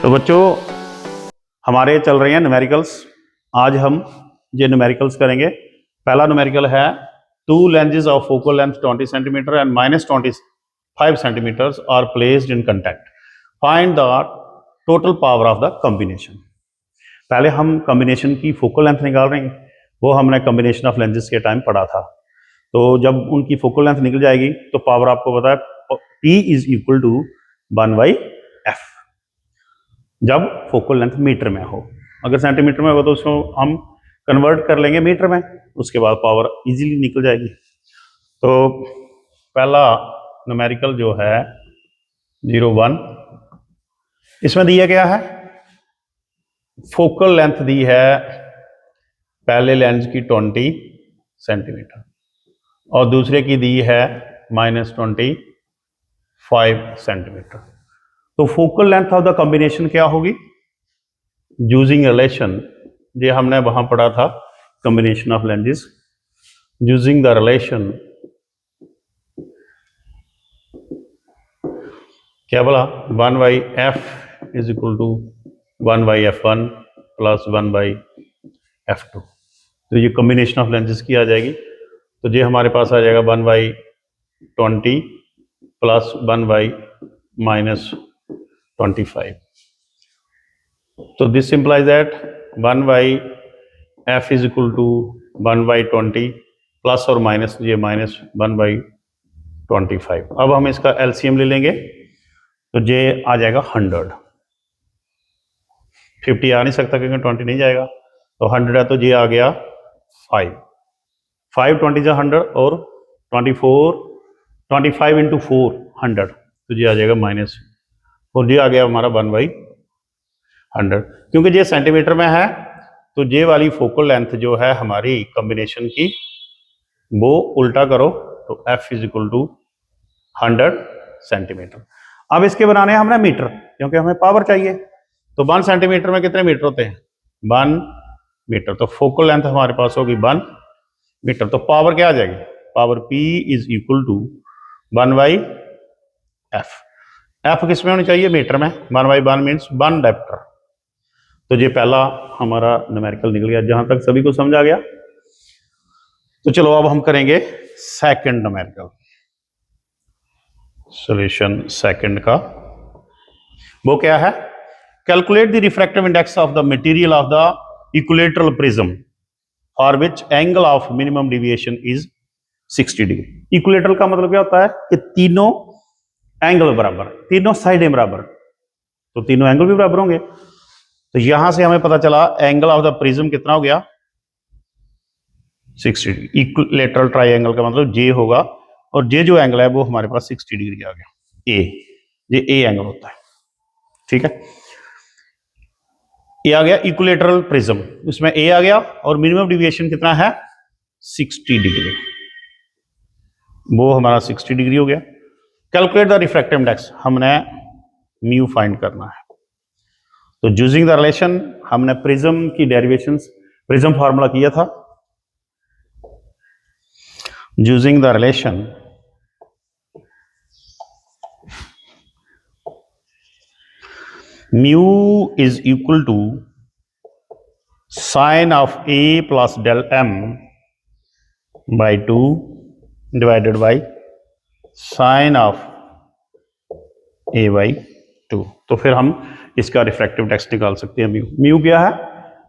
तो बच्चों हमारे चल रहे हैं न्यूमेरिकल्स। आज हम ये न्यूमेरिकल्स करेंगे। पहला न्यूमेरिकल है two lenses of focal length 20 centimetre and -25 centimetres are placed in contact, find the total power of the combination. पहले हम कॉम्बिनेशन की फोकल लेंथ निकाल रहे हैं, वो हमने कॉम्बिनेशन ऑफ लेंसेज के टाइम पढ़ा था। तो जब उनकी फोकल लेंथ निकल जाएगी तो पावर आपको पता है P is equal to 1/f, जब फोकल लेंथ मीटर में हो। अगर सेंटीमीटर में हो तो उसको हम कन्वर्ट कर लेंगे मीटर में, उसके बाद पावर इजीली निकल जाएगी। तो पहला न्यूमेरिकल जो है 0.1, इसमें दिया गया है फोकल लेंथ दी है पहले लेंस की 20 सेंटीमीटर और दूसरे की दी है -25 सेंटीमीटर। तो focal length of the combination क्या होगी? यूजिंग रिलेशन, ये हमने वहां पढ़ा था combination of lenses, using the relation क्या बोला 1/f is equal to 1/f1 plus 1/f2। तो ये कॉम्बिनेशन ऑफ लेंसेज की आ जाएगी। तो ये हमारे पास आ जाएगा 1/20 प्लस 1/-25। तो this implies that 1/f is equal to 1/20 plus और माइनस ये -1/25। अब हम इसका एलसीएम ले लेंगे तो ये आ जाएगा 100। 50 आ नहीं सकता क्योंकि 20 नहीं जाएगा, तो 100 है तो ये आ गया 5 20 जा 100 और 25 इंटू 4 100, तो ये आ जाएगा माइनस, और ये आ गया हमारा 1/100। क्योंकि ये सेंटीमीटर में है तो ये वाली फोकल लेंथ जो है हमारी कॉम्बिनेशन की वो उल्टा करो तो f is equal to 100 centimetre. अब इसके बनाने हैं हमने मीटर, क्योंकि हमें पावर चाहिए। तो 1 सेंटीमीटर में कितने मीटर होते हैं? 1 मीटर। तो फोकल लेंथ हमारे पास होगी 1 मीटर। तो पावर क्या आ जाएगी? Power P is equal to 1/f। f किस में होनी चाहिए? मीटर में। 1/1 मीन्स 1 डायप्टर। तो ये पहला हमारा न्यूमेरिकल निकल गया। जहां तक सभी को समझ आ गया, तो चलो अब हम करेंगे सेकंड न्यूमेरिकल। सॉल्यूशन सेकंड का वो क्या है? Calculate the refractive index of the material of the equilateral prism for which angle of minimum deviation is 60 degree. Equilateral का मतलब क्या होता है कि तीनों एंगल बराबर, तीनों साइडें बराबर, तो तीनों एंगल भी बराबर होंगे। तो यहां से हमें पता चला एंगल ऑफ द प्रिज्म कितना हो गया? 60 डिग्री। इक्विलैटरल ट्राइंगल का मतलब जे होगा, और जे जो एंगल है वो हमारे पास 60 डिग्री आ गया। ये ए एंगल होता है, ठीक है। ये आ गया इक्विलैटरल प्रिज्म, उसमें ए आ गया और मिनिमम डेविएशन कितना है? 60 डिग्री, वो हमारा 60 डिग्री हो गया। कैलकुलेट द रिफ्रैक्टिव इंडेक्स, हमने म्यू फाइंड करना है। तो यूजिंग द रिलेशन हमने प्रिज्म की डेरिवेशंस, प्रिज्म फार्मूला किया था। Using the relation mu is equal to sine of A plus del M by 2 divided by sine of A by 2। तो फिर हम इसका रिफ्रैक्टिव इंडेक्स निकाल सकते हैं। म्यू क्या है?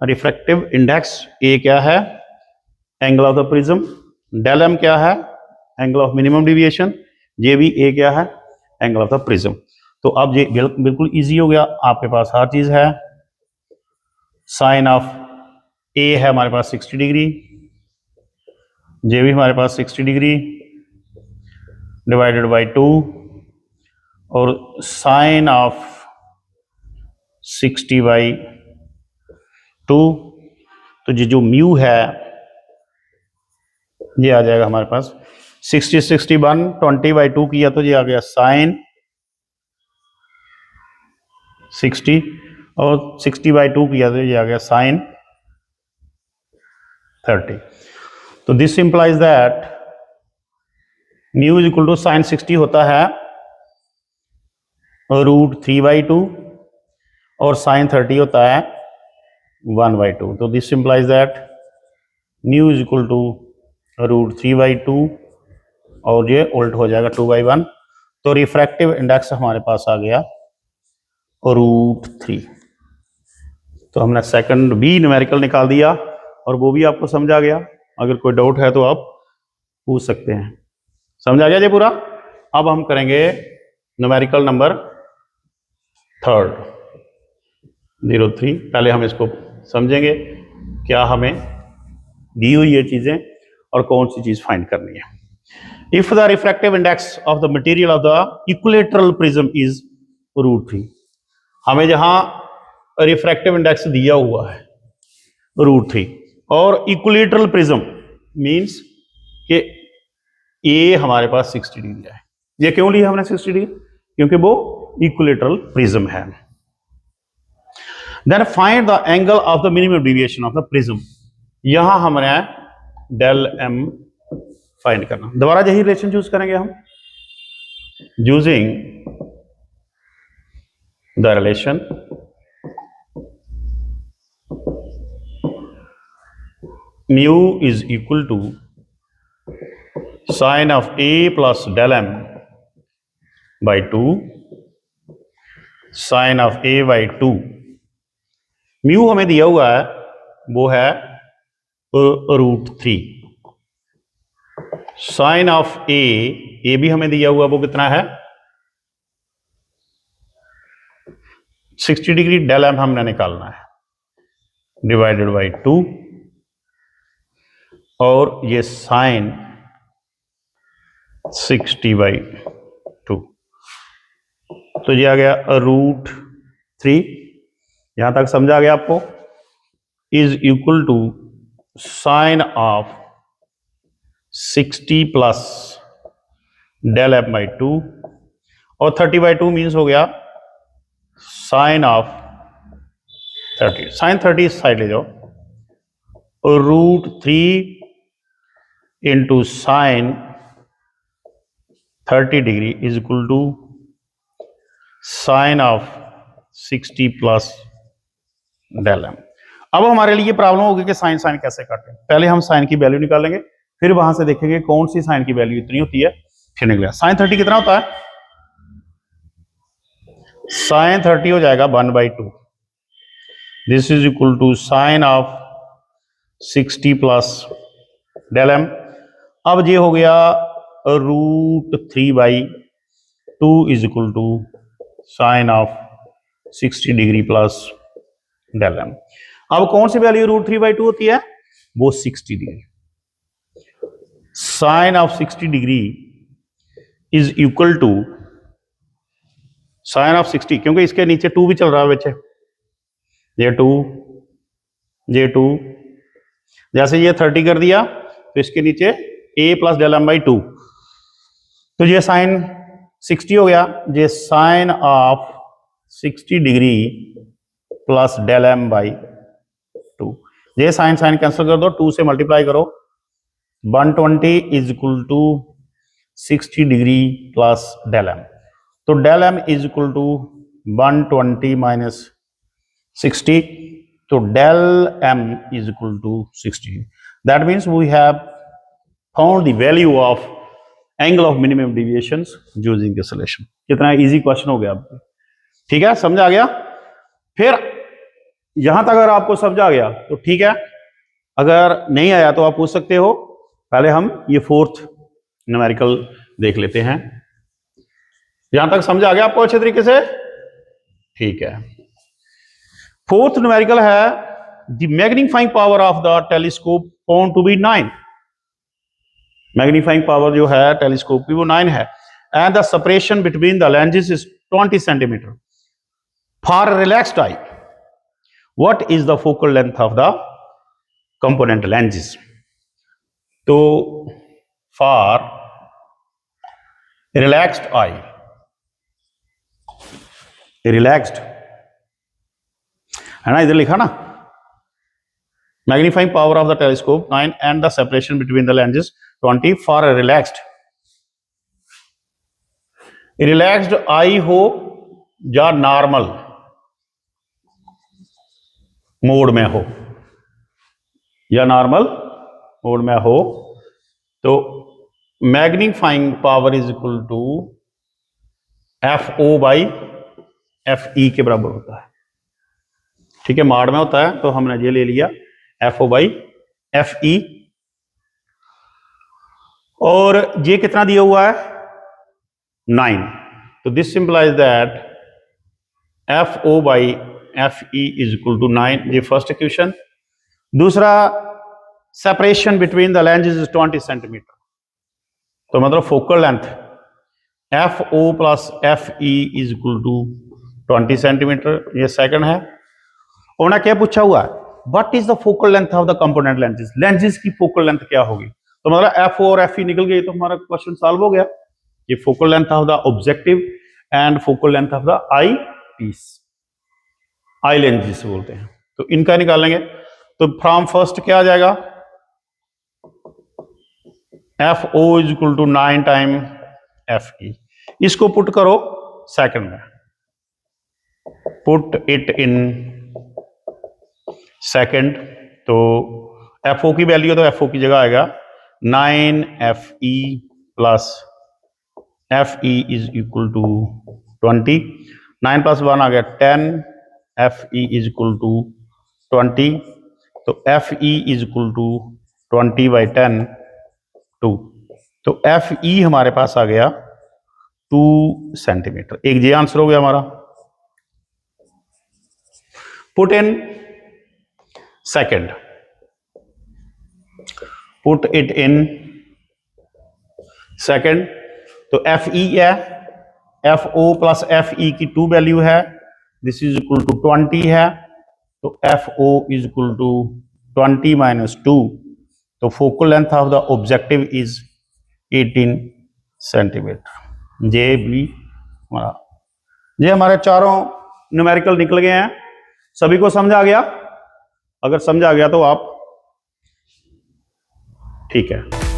Refractive index. ए क्या है? Angle of the prism. Del M क्या है? Angle of minimum deviation. ये भी ए क्या है? Angle of the prism. तो अब ये बिल्कुल इजी हो गया, आपके पास हर चीज है। साइन ऑफ ए है हमारे पास 60 डिग्री, ये भी हमारे पास 60 डिग्री डिवाइडेड बाई 2, और साइन ऑफ 60/2। तो ये जो म्यू है ये आ जाएगा हमारे पास 60 61 20/2 किया तो ये आ गया साइन 60, और 60/2 किया तो ये आ गया साइन 30। तो this implies that mu is equal to sine 60 होता है √3/2 और साइन 30 होता है 1/2। तो this implies that mu is equal to √3/2 और ये उल्ट हो जाएगा 2/1। तो रिफ्रैक्टिव इंडेक्स हमारे पास आ गया √3। तो हमने सेकंड बी न्यूमेरिकल निकाल दिया और वो भी आपको समझ आ गया। अगर कोई डाउट है तो आप पूछ सकते हैं। समझ आ गया जी पूरा। अब हम करेंगे न्यूमेरिकल नंबर थर्ड 03। पहले हम इसको समझेंगे क्या हमें दी हुई ये चीजें और कौन सी चीज फाइंड करनी है। If the refractive index of the material of the equilateral prism is √3। हमें जहां रिफ्रैक्टिव इंडेक्स दिया हुआ है √3 और इक्विलेटरल प्रिज्म मींस कि ए हमारे पास 60 डिग्री है। ये क्यों लिया हमने 60 डिग्री? क्योंकि वो इक्विलेटरल प्रिज्म है। Then find the angle of the minimum deviation of the prism. यहां हमने डेल एम फाइंड करना। दोबारा यही रिलेशन चूज करेंगे हम using the relation mu is equal to sine of a plus del m by 2 sine of a by 2। mu हमें दिया हुआ है वो है √3। साइन ऑफ ए भी हमें दिया हुआ वो कितना है 60 डिग्री। डेल एम हमने निकालना है डिवाइडेड बाई 2 और ये साइन 60/2। तो ये आ गया √3। यहां तक समझा आ गया आपको। Is equal to sine of 60 plus del F by 2 और 30/2 मीन्स हो गया साइन ऑफ 30। साइन 30 इस साइड ले जाओ। √3 into sine 30 degree is equal to sine of 60 plus del M. अब हमारे लिए प्रॉब्लम होगी कि साइन साइन कैसे काटें। पहले हम साइन की वैल्यू निकालेंगे, फिर वहां से देखेंगे कौन सी साइन की वैल्यू इतनी होती है, फिर निकलेगा। साइन 30 कितना होता है? साइन 30 हो जाएगा 1/2। This is equal to sine of 60 plus del M. अब ये हो गया √3/2 is equal to sine of 60 degree plus del M. अब कौन सी वैल्यू √3/2 होती है? वो 60 degree. Sine of 60 degree is equal to sine of 60, क्योंकि इसके नीचे 2 भी चल रहा है बच्चे। ये 2 जैसे ये 30 कर दिया तो इसके नीचे a plus del M by 2। तो ये साइन 60 हो गया। ये sine of 60 degree plus del M by 2। ये साइन साइन कैंसिल कर दो, 2 से मल्टीप्लाई करो। 120 is equal to 60 degree plus del m. तो del m is equal to 120 minus 60। तो del m is equal to 60। That means we have found the value of angle of minimum deviations using this relation. कितना easy question हो गया आपको, ठीक है, समझ आ गया। फिर यहां तक अगर आपको समझ आ गया तो ठीक है, अगर नहीं आया तो आप पूछ सकते हो। पहले हम ये फोर्थ न्यूमेरिकल देख लेते हैं। यहां तक समझ आ गया आपको अच्छे तरीके से? ठीक है। फोर्थ न्यूमेरिकल है the magnifying power of the telescope found to be 9। Magnifying power जो है टेलीस्कोप की वो 9 है। And the separation between the lenses is 20 centimetre for relaxed eye. What is the focal length of the component lenses? तो for relaxed eye, relaxed है ना, इधर लिखा ना, magnifying power of the telescope 9 and the separation between the lenses 20 for relaxed. Relaxed आई हो या normal, mode में हो या नॉर्मल मोड में हो तो magnifying power is equal to FO by FE के बराबर होता है। ठीक है, मॉड में होता है तो हमने ये ले लिया FO बाई FE। और ये कितना दिया हुआ है 9, तो this simplify that FO by FE is equal to 9, ये फर्स्ट इक्वेशन। दूसरा, separation between the lenses is 20 centimetre, तो मतलब focal length FO plus FE is equal to 20 centimetre, ये सेकंड है। उन्होंने क्या पूछा हुआ है, what is the focal length of the component lenses, lenses की फोकल लेंथ क्या होगी, तो मतलब FO और FE निकल गई तो हमारा क्वेश्चन सॉल्व हो गया। ये focal length of the objective and focal length of the eye piece, eye lens जिसे बोलते हैं, तो इनका निकालेंगे। तो फ्रॉम फर्स्ट क्या आ जाएगा, FO is equal to 9 time FE, इसको पुट करो सेकंड में, पुट इट इन सेकंड, तो FO की वैल्यू तो FO की जगह आएगा 9FE plus FE is equal to 20, 9 प्लस 1 आ गया 10, FE इज इक्वल टू 20, तो FE is equal to 20 by 10 2, तो FE हमारे पास आ गया 2 सेंटीमीटर। एक ये आंसर हो गया हमारा। Put in second, put it in second, तो FE है, FO प्लस FE की 2 वैल्यू है, दिस इज इक्वल टू 20 है, तो FO is equal to 20 minus 2, तो focal length of the objective is 18 centimetre. ये भी हमारा, ये हमारे चारों न्यूमेरिकल निकल गए हैं। सभी को समझ आ गया? अगर समझ आ गया तो आप ठीक है।